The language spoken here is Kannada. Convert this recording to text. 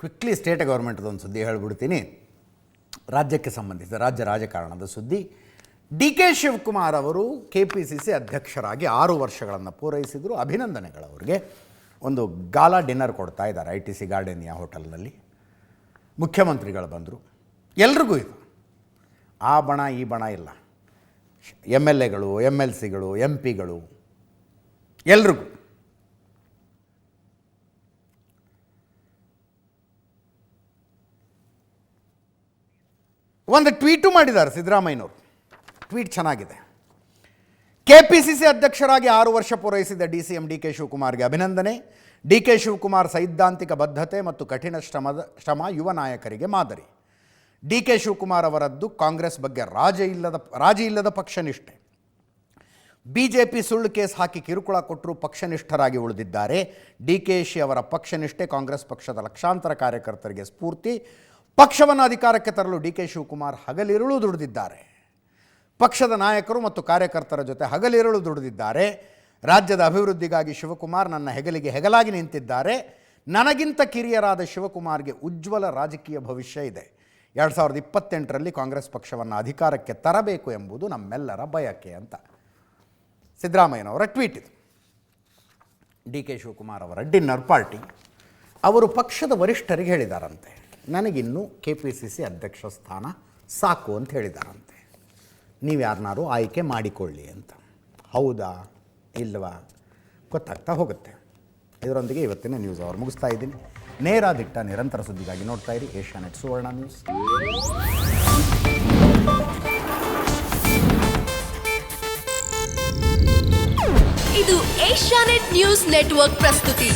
ಕ್ವಿಕ್ಲಿ ಸ್ಟೇಟ್ ಗೌರ್ಮೆಂಟ್ದು ಒಂದು ಸುದ್ದಿ ಹೇಳ್ಬಿಡ್ತೀನಿ. ರಾಜ್ಯಕ್ಕೆ ಸಂಬಂಧಿಸಿದ ರಾಜ್ಯ ರಾಜಕಾರಣದ ಸುದ್ದಿ. ಡಿ ಕೆ ಶಿವಕುಮಾರ್ ಅವರು KPCC ಅಧ್ಯಕ್ಷರಾಗಿ 6 ವರ್ಷಗಳನ್ನು ಪೂರೈಸಿದರು. ಅಭಿನಂದನೆಗಳು ಅವರಿಗೆ. ಒಂದು ಗಾಲಾ ಡಿನ್ನರ್ ಕೊಡ್ತಾ ಇದ್ದಾರೆ ITC ಗಾರ್ಡನಿಯಾ ಹೋಟೆಲ್ನಲ್ಲಿ. ಮುಖ್ಯಮಂತ್ರಿಗಳು ಬಂದರು. ಎಲ್ರಿಗೂ ಇದು ಆ ಬಣ ಈ ಬಣ ಇಲ್ಲ. MLAಗಳು, MLCಗಳು, MP ಗಳು ಎಲ್ರಿಗೂ. ಒಂದು ಟ್ವೀಟು ಮಾಡಿದ್ದಾರೆ ಸಿದ್ದರಾಮಯ್ಯನವರು. ಟ್ವೀಟ್ ಚೆನ್ನಾಗಿದೆ. KPCC ಅಧ್ಯಕ್ಷರಾಗಿ 6 ವರ್ಷ ಪೂರೈಸಿದ DCM DK ಶಿವಕುಮಾರ್ಗೆ ಅಭಿನಂದನೆ. DK ಶಿವಕುಮಾರ್ ಸೈದ್ಧಾಂತಿಕ ಬದ್ಧತೆ ಮತ್ತು ಕಠಿಣ ಶ್ರಮ ಯುವ ನಾಯಕರಿಗೆ ಮಾದರಿ. DK ಶಿವಕುಮಾರ್ ಅವರದ್ದು ಕಾಂಗ್ರೆಸ್ ಬಗ್ಗೆ ರಾಜಿ ಇಲ್ಲದ ಪಕ್ಷನಿಷ್ಠೆ. BJP ಸುಳ್ಳು ಕೇಸ್ ಹಾಕಿ ಕಿರುಕುಳ ಕೊಟ್ಟರೂ ಪಕ್ಷನಿಷ್ಠರಾಗಿ ಉಳಿದಿದ್ದಾರೆ. DKಶಿ ಅವರ ಪಕ್ಷನಿಷ್ಠೆ ಕಾಂಗ್ರೆಸ್ ಪಕ್ಷದ ಲಕ್ಷಾಂತರ ಕಾರ್ಯಕರ್ತರಿಗೆ ಸ್ಫೂರ್ತಿ. ಪಕ್ಷವನ್ನು ಅಧಿಕಾರಕ್ಕೆ ತರಲು DK ಶಿವಕುಮಾರ್ ಹಗಲಿರುಳು ದುಡಿದಿದ್ದಾರೆ. ಪಕ್ಷದ ನಾಯಕರು ಮತ್ತು ಕಾರ್ಯಕರ್ತರ ಜೊತೆ ಹಗಲಿರುಳು ದುಡಿದಿದ್ದಾರೆ. ರಾಜ್ಯದ ಅಭಿವೃದ್ಧಿಗಾಗಿ ಶಿವಕುಮಾರ್ ನನ್ನ ಹೆಗಲಿಗೆ ಹೆಗಲಾಗಿ ನಿಂತಿದ್ದಾರೆ. ನನಗಿಂತ ಕಿರಿಯರಾದ ಶಿವಕುಮಾರ್ಗೆ ಉಜ್ವಲ ರಾಜಕೀಯ ಭವಿಷ್ಯ ಇದೆ. 2028ರಲ್ಲಿ ಕಾಂಗ್ರೆಸ್ ಪಕ್ಷವನ್ನು ಅಧಿಕಾರಕ್ಕೆ ತರಬೇಕು ಎಂಬುದು ನಮ್ಮೆಲ್ಲರ ಬಯಕೆ ಅಂತ ಸಿದ್ದರಾಮಯ್ಯನವರ ಟ್ವೀಟ್ ಇದು. DK ಶಿವಕುಮಾರ್ ಅವರ ಡಿನ್ನರ್ ಪಾರ್ಟಿ. ಅವರು ಪಕ್ಷದ ವರಿಷ್ಠರಿಗೆ ಹೇಳಿದಾರಂತೆ, ನನಗಿನ್ನೂ KPCC ಅಧ್ಯಕ್ಷ ಸ್ಥಾನ ಸಾಕು ಅಂತ ಹೇಳಿದಾರಂತೆ. ನೀವು ಯಾರನ್ನಾರು ಆಯ್ಕೆ ಮಾಡಿಕೊಳ್ಳಿ ಅಂತ. ಹೌದಾ ಇಲ್ವಾ ಗೊತ್ತಾಗ್ತಾ ಹೋಗುತ್ತೆ. ಇದರೊಂದಿಗೆ ಇವತ್ತಿನ ನ್ಯೂಸ್ ಅವರ್ ಮುಗಿಸ್ತಾ ಇದ್ದೀನಿ. ನೇರ ದಿಟ್ಟ ನಿರಂತರ ಸುದ್ದಿಗಾಗಿ ನೋಡ್ತಾ ಇರಿ ಏಷ್ಯಾನೆಟ್ ಸುವರ್ಣ ನ್ಯೂಸ್. ಇದು ಏಷ್ಯಾನೆಟ್ ನ್ಯೂಸ್ ನೆಟ್ವರ್ಕ್ ಪ್ರಸ್ತುತಿ.